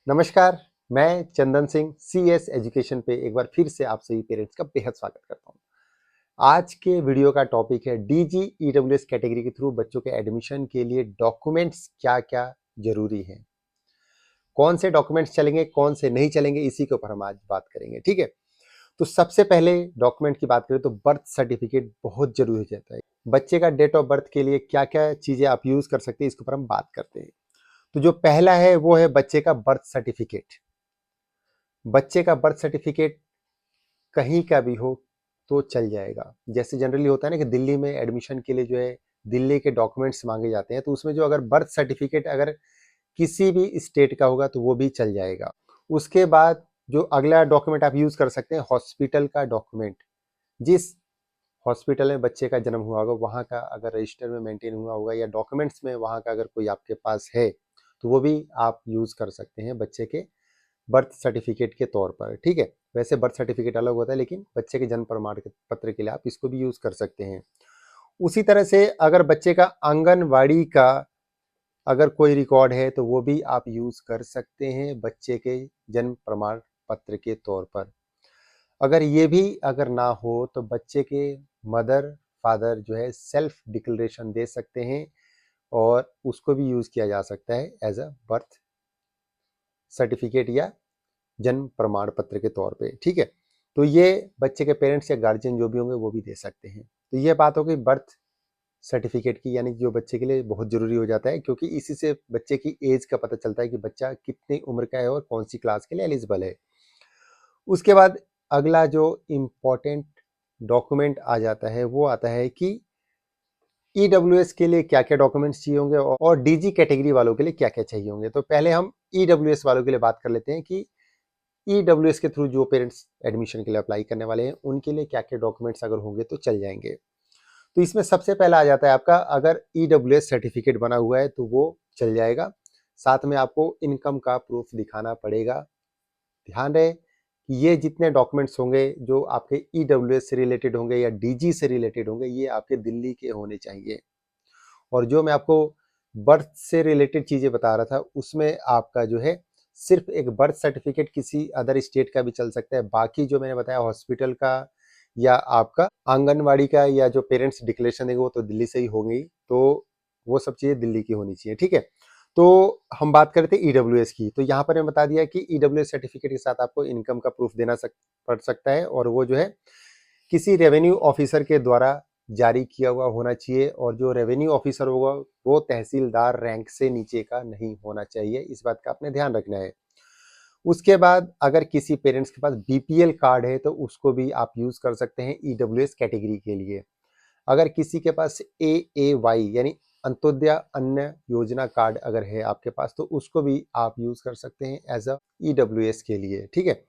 नमस्कार, मैं Chandan Singh CS education पे एक बार फिर से आप सभी पेरेंट्स का बेहद स्वागत करता हूँ। आज के वीडियो का टॉपिक है डीजी ईडब्ल्यूएस कैटेगरी के थ्रू बच्चों के एडमिशन के लिए डॉक्यूमेंट्स क्या-क्या जरूरी हैं। कौन से डॉक्यूमेंट्स चलेंगे, कौन से नहीं चलेंगे, इसी के ऊपर हम आज बात करेंगे। ठीक है, तो सबसे पहले डॉक्यूमेंट की बात करें तो बर्थ सर्टिफिकेट बहुत जरूरी हो जाता है। बच्चे का डेट ऑफ बर्थ के लिए क्या-क्या चीजें आप यूज कर सकते हैं, इसके ऊपर हम बात करते हैं। तो जो पहला है वो है बच्चे का बर्थ सर्टिफिकेट। बच्चे का बर्थ सर्टिफिकेट कहीं का भी हो तो चल जाएगा। जैसे जनरली होता है ना कि दिल्ली में एडमिशन के लिए जो है दिल्ली के डॉक्यूमेंट्स मांगे जाते हैं, तो उसमें जो अगर बर्थ सर्टिफिकेट अगर किसी भी स्टेट का होगा तो वो भी चल जाएगा। उसके बाद जो अगला डॉक्यूमेंट आप यूज कर सकते हैं हॉस्पिटल का डॉक्यूमेंट। जिस हॉस्पिटल में बच्चे का जन्म हुआ होगा वहाँ का अगर रजिस्टर में मेंटेन हुआ होगा या डॉक्यूमेंट्स में वहाँ का अगर कोई आपके पास है तो वो भी आप यूज कर सकते हैं बच्चे के बर्थ सर्टिफिकेट के तौर पर। ठीक है, वैसे बर्थ सर्टिफिकेट अलग होता है लेकिन बच्चे के जन्म प्रमाण पत्र के लिए आप इसको भी यूज कर सकते हैं। उसी तरह से अगर बच्चे का आंगनवाड़ी का अगर कोई रिकॉर्ड है तो वो भी आप यूज कर सकते हैं बच्चे के जन्म प्रमाण पत्र के तौर पर। अगर ये भी अगर ना हो तो बच्चे के मदर फादर जो है सेल्फ डिक्लेरेशन दे सकते हैं और उसको भी यूज किया जा सकता है एज अ बर्थ सर्टिफिकेट या जन्म प्रमाण पत्र के तौर पे। ठीक है, तो ये बच्चे के पेरेंट्स या गार्जियन जो भी होंगे वो भी दे सकते हैं। तो ये बात हो गई बर्थ सर्टिफिकेट की, यानी जो बच्चे के लिए बहुत जरूरी हो जाता है क्योंकि इसी से बच्चे की एज का पता चलता है कि बच्चा कितनी उम्र का है और कौन सी क्लास के लिए एलिजिबल है। उसके बाद अगला जो इम्पोर्टेंट डॉक्यूमेंट आ जाता है वो आता है कि ईडब्ल्यूएस के लिए क्या क्या डॉक्यूमेंट्स चाहिए होंगे और डीजी कैटेगरी वालों के लिए क्या क्या चाहिए होंगे। तो पहले हम ईडब्ल्यूएस वालों के लिए बात कर लेते हैं कि ईडब्ल्यूएस के थ्रू जो पेरेंट्स एडमिशन के लिए अप्लाई करने वाले हैं उनके लिए क्या क्या डॉक्यूमेंट्स अगर होंगे तो चल जाएंगे। तो इसमें सबसे पहला आ जाता है आपका अगर ईडब्ल्यूएस सर्टिफिकेट बना हुआ है तो वो चल जाएगा। साथ में आपको इनकम का प्रूफ दिखाना पड़ेगा। ध्यान रहे कि ये जितने डॉक्यूमेंट्स होंगे जो आपके ईडब्ल्यूएस से रिलेटेड होंगे या डीजी से रिलेटेड होंगे ये आपके दिल्ली के होने चाहिए। और जो मैं आपको बर्थ से रिलेटेड चीजें बता रहा था उसमें आपका जो है सिर्फ एक बर्थ सर्टिफिकेट किसी अदर स्टेट का भी चल सकता है। बाकी जो मैंने बताया हॉस्पिटल का या आपका आंगनवाड़ी का या जो पेरेंट्स डिक्लेरेशन देंगे वो तो दिल्ली से ही होंगी, तो वो सब चीजें दिल्ली की होनी चाहिए। ठीक है, तो हम बात करते हैं ईडब्ल्यूएस की। तो यहाँ पर मैं बता दिया कि ईडब्ल्यूएस सर्टिफिकेट के साथ आपको इनकम का प्रूफ देना पड़ सकता है और वो जो है किसी रेवेन्यू ऑफिसर के द्वारा जारी किया हुआ होना चाहिए और जो रेवेन्यू ऑफिसर होगा वो तहसीलदार रैंक से नीचे का नहीं होना चाहिए। इस बात का आपने ध्यान रखना है। उसके बाद अगर किसी पेरेंट्स के पास बीपीएल कार्ड है तो उसको भी आप यूज कर सकते हैं ईडब्ल्यूएस कैटेगरी के लिए। अगर किसी के पास एएवाई यानी अंत्योदय अन्न योजना कार्ड अगर है आपके पास तो उसको भी आप यूज कर सकते हैं एज अ ईडब्ल्यूएस के लिए। ठीक है,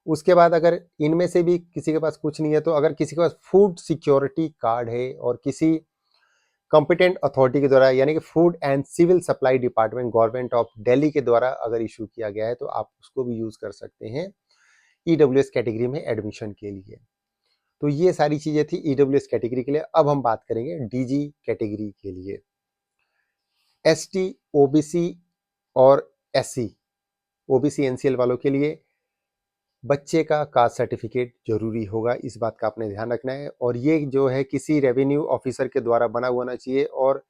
उसके बाद अगर इनमें से भी किसी के पास कुछ नहीं है तो अगर किसी के पास फूड सिक्योरिटी कार्ड है और किसी कॉम्पिटेंट अथॉरिटी के द्वारा यानी कि food and civil supply department government of Delhi के द्वारा अगर इशू किया गया है तो आप उसको भी यूज कर सकते हैं ईडब्ल्यूएस कैटेगरी में एडमिशन के लिए। तो ये सारी चीजें थी ईडब्ल्यूएस कैटेगरी के लिए। अब हम बात करेंगे डीजी कैटेगरी के लिए। एसटी, ओबीसी और एससी, ओबीसी एनसीएल वालों के लिए बच्चे का कास्ट सर्टिफिकेट जरूरी होगा। इस बात का आपने ध्यान रखना है और ये जो है किसी रेवेन्यू ऑफिसर के द्वारा बना हुआ होना चाहिए और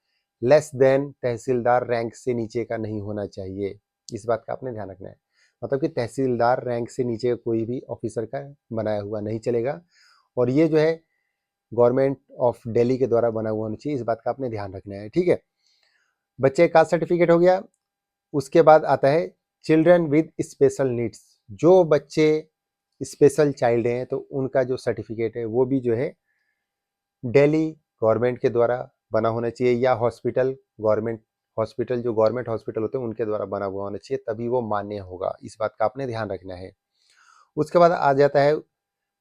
लेस देन तहसीलदार रैंक से नीचे का नहीं होना चाहिए। इस बात का आपने ध्यान रखना है, मतलब कि तहसीलदार रैंक से नीचे का कोई भी ऑफिसर का बनाया हुआ नहीं चलेगा और ये जो है गवर्नमेंट ऑफ दिल्ली के द्वारा बना हुआ होना चाहिए। इस बात का आपने ध्यान रखना है। ठीक है, बच्चे का सर्टिफिकेट हो गया। उसके बाद आता है चिल्ड्रन विद स्पेशल नीड्स। जो बच्चे स्पेशल चाइल्ड हैं तो उनका जो सर्टिफिकेट है वो भी जो है दिल्ली गवर्नमेंट के द्वारा बना होना चाहिए या हॉस्पिटल गवर्नमेंट हॉस्पिटल जो गवर्नमेंट हॉस्पिटल होते हैं उनके द्वारा बना हुआ होना चाहिए, तभी वो मान्य होगा। इस बात का आपने ध्यान रखना है। उसके बाद आ जाता है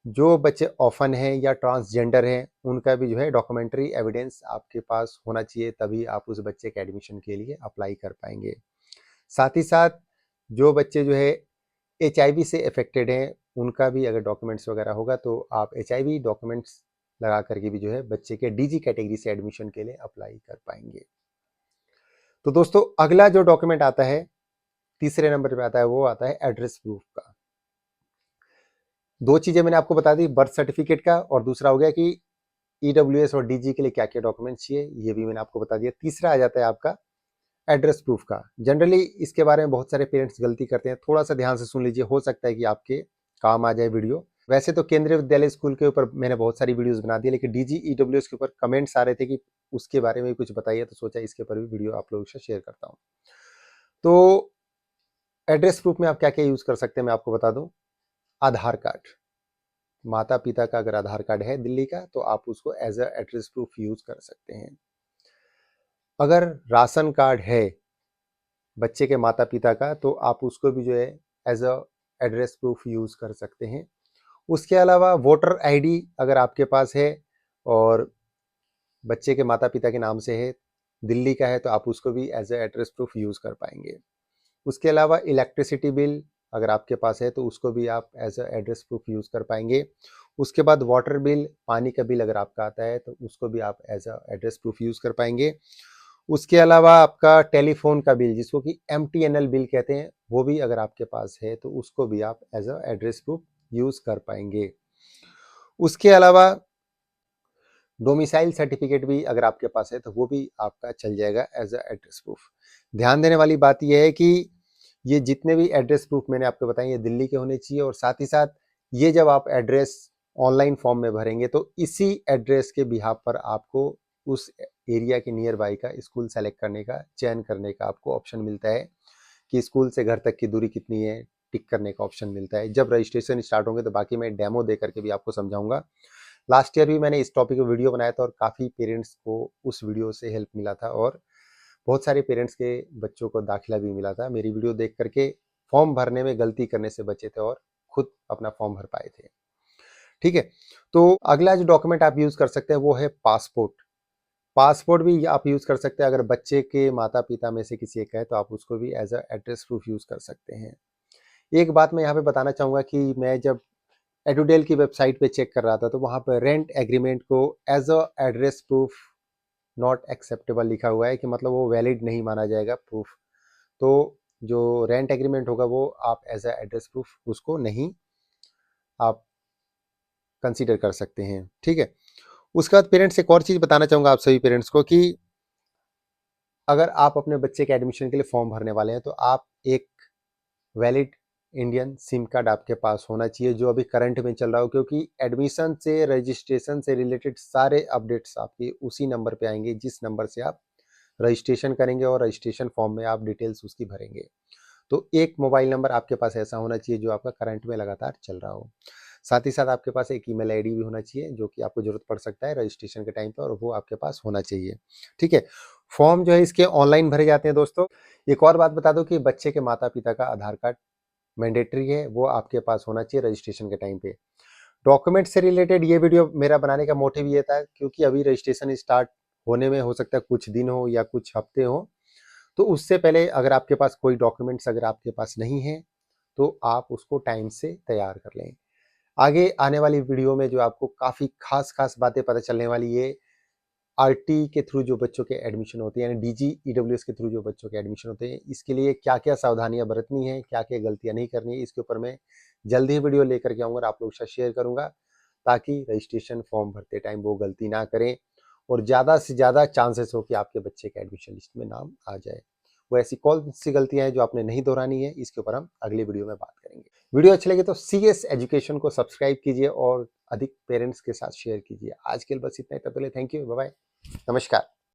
जो बच्चे ऑफन हैं या ट्रांसजेंडर हैं उनका भी जो है डॉक्यूमेंट्री एविडेंस आपके पास होना चाहिए, तभी आप उस बच्चे के एडमिशन के लिए अप्लाई कर पाएंगे। साथ ही साथ जो बच्चे जो है एचआईवी से अफेक्टेड हैं उनका भी अगर डॉक्यूमेंट्स वगैरह होगा तो आप एचआईवी डॉक्यूमेंट्स लगा करके भी जो है बच्चे के डीजी कैटेगरी से एडमिशन के लिए अप्लाई कर पाएंगे। तो दोस्तों अगला जो डॉक्यूमेंट आता है तीसरे नंबर पे आता है वो आता है एड्रेस प्रूफ का। दो चीजें मैंने आपको बता दी, बर्थ सर्टिफिकेट का, और दूसरा हो गया कि ईडब्ल्यूएस और डीजी के लिए क्या क्या डॉक्यूमेंट चाहिए, ये भी मैंने आपको बता दिया। तीसरा आ जाता है आपका एड्रेस प्रूफ का। जनरली इसके बारे में बहुत सारे पेरेंट्स गलती करते हैं, थोड़ा सा ध्यान से सुन लीजिए, हो सकता है कि आपके काम आ जाए वीडियो। वैसे तो केंद्रीय विद्यालय स्कूल के ऊपर मैंने बहुत सारी वीडियोस बना दी, लेकिन डीजी ईडब्ल्यूएस के ऊपर कमेंट्स आ रहे थे कि उसके बारे में कुछ बताइए, तो सोचा इसके ऊपर भी वीडियो आप लोगों से शेयर करता हूँ। तो एड्रेस प्रूफ में आप क्या क्या यूज कर सकते हैं मैं आपको बता दूं। आधार कार्ड, माता पिता का अगर आधार कार्ड है दिल्ली का तो आप उसको as a address proof use कर सकते हैं। अगर राशन कार्ड है बच्चे के माता पिता का तो आप उसको भी जो है as a address proof use कर सकते हैं। उसके अलावा वोटर आईडी अगर आपके पास है और बच्चे के माता पिता के नाम से है, दिल्ली का है, तो आप उसको भी as a address proof use कर पाएंगे। उसके अलावा इलेक्ट्रिसिटी बिल अगर आपके पास है तो उसको भी आप as a address proof use कर पाएंगे। उसके बाद वाटर बिल, पानी का बिल अगर आपका आता है तो उसको भी आप as a address proof use कर पाएंगे। उसके अलावा आपका टेलीफोन का बिल जिसको कि MTNL बिल कहते हैं, वो भी अगर आपके पास है तो उसको भी आप as a address proof use कर पाएंगे। उसके अलावा डोमिसाइल सर्टिफिकेट भी अगर आपके पास है तो वो भी आपका चल जाएगा एज अ एड्रेस प्रूफ। ध्यान देने वाली बात यह है कि ये जितने भी एड्रेस प्रूफ मैंने आपको बताए ये दिल्ली के होने चाहिए, और साथ ही साथ ये जब आप एड्रेस ऑनलाइन फॉर्म में भरेंगे तो इसी एड्रेस के बिहाफ पर आपको उस एरिया के नियर बाई का स्कूल सेलेक्ट करने का, चयन करने का आपको ऑप्शन मिलता है कि स्कूल से घर तक की दूरी कितनी है, टिक करने का ऑप्शन मिलता है। जब रजिस्ट्रेशन स्टार्ट होंगे तो बाकी मैं डेमो दे करके भी आपको समझाऊंगा। लास्ट ईयर भी मैंने इस टॉपिक पे वीडियो बनाया था और काफ़ी पेरेंट्स को उस वीडियो से हेल्प मिला था, और बहुत सारे पेरेंट्स के बच्चों को दाखिला भी मिला था मेरी वीडियो देख करके, फॉर्म भरने में गलती करने से बचे थे और खुद अपना फॉर्म भर पाए थे। ठीक है, तो अगला जो डॉक्यूमेंट आप यूज कर सकते हैं वो है पासपोर्ट। पासपोर्ट भी आप यूज कर सकते हैं, अगर बच्चे के माता पिता में से किसी एक है तो आप उसको भी as a address proof use कर सकते हैं। एक बात मैं यहाँ पे बताना चाहूंगा कि मैं जब एडुडेल की वेबसाइट पे चेक कर रहा था तो वहाँ पर रेंट एग्रीमेंट को as a address proof not acceptable लिखा हुआ है, कि मतलब वो वैलिड नहीं माना जाएगा प्रूफ। तो जो रेंट एग्रीमेंट होगा वो आप एज अ एड्रेस प्रूफ उसको नहीं आप कंसीडर कर सकते हैं। ठीक है, उसके बाद पेरेंट्स एक और चीज़ बताना चाहूँगा आप सभी पेरेंट्स को कि अगर आप अपने बच्चे के एडमिशन के लिए फॉर्म भरने वाले हैं तो आप एक वैलिड इंडियन सिम कार्ड आपके पास होना चाहिए जो अभी करंट में चल रहा हो, क्योंकि एडमिशन से रजिस्ट्रेशन से रिलेटेड सारे अपडेट्स आपके उसी नंबर पे आएंगे जिस नंबर से आप रजिस्ट्रेशन करेंगे और रजिस्ट्रेशन फॉर्म में आप डिटेल्स उसकी भरेंगे। तो एक मोबाइल नंबर आपके पास ऐसा होना चाहिए जो आपका करंट में लगातार चल रहा हो। साथ ही साथ आपके पास एक ईमेल आईडी भी होना चाहिए जो कि आपको जरूरत पड़ सकता है रजिस्ट्रेशन के टाइम पर, और वो आपके पास होना चाहिए। ठीक है, फॉर्म जो है इसके ऑनलाइन भरे जाते हैं दोस्तों। एक और बात बता दो कि बच्चे के माता पिता का आधार कार्ड मैंडेटरी है, वो आपके पास होना चाहिए रजिस्ट्रेशन के टाइम पे। डॉक्यूमेंट से रिलेटेड ये वीडियो मेरा बनाने का मोटिव ये था क्योंकि अभी रजिस्ट्रेशन स्टार्ट होने में हो सकता है कुछ दिन हो या कुछ हफ्ते हो, तो उससे पहले अगर आपके पास कोई डॉक्यूमेंट्स अगर आपके पास नहीं है तो आप उसको टाइम से तैयार कर लें। आगे आने वाली वीडियो में जो आपको काफ़ी खास खास बातें पता चलने वाली है, आरटी के थ्रू जो बच्चों के एडमिशन होते हैं, यानी डीजी ईडब्ल्यूएस के थ्रू जो बच्चों के एडमिशन होते हैं, इसके लिए क्या क्या सावधानियां बरतनी है, क्या क्या गलतियां नहीं करनी है, इसके ऊपर मैं जल्द ही वीडियो लेकर के आऊँगा और आप लोगों के साथ शेयर करूंगा, ताकि रजिस्ट्रेशन फॉर्म भरते टाइम वो गलती ना करें और ज़्यादा से ज़्यादा चांसेस हो कि आपके बच्चे के एडमिशन लिस्ट में नाम आ जाए। वो ऐसी कौन सी गलतियां हैं जो आपने नहीं दोहरानी है, इसके ऊपर हम अगली वीडियो में बात करेंगे। वीडियो अच्छी लगी तो CS एजुकेशन को सब्सक्राइब कीजिए और अधिक पेरेंट्स के साथ शेयर कीजिए। आज के लिए बस इतना ही, तब तक के लिए थैंक यू, बाय बाय, नमस्कार।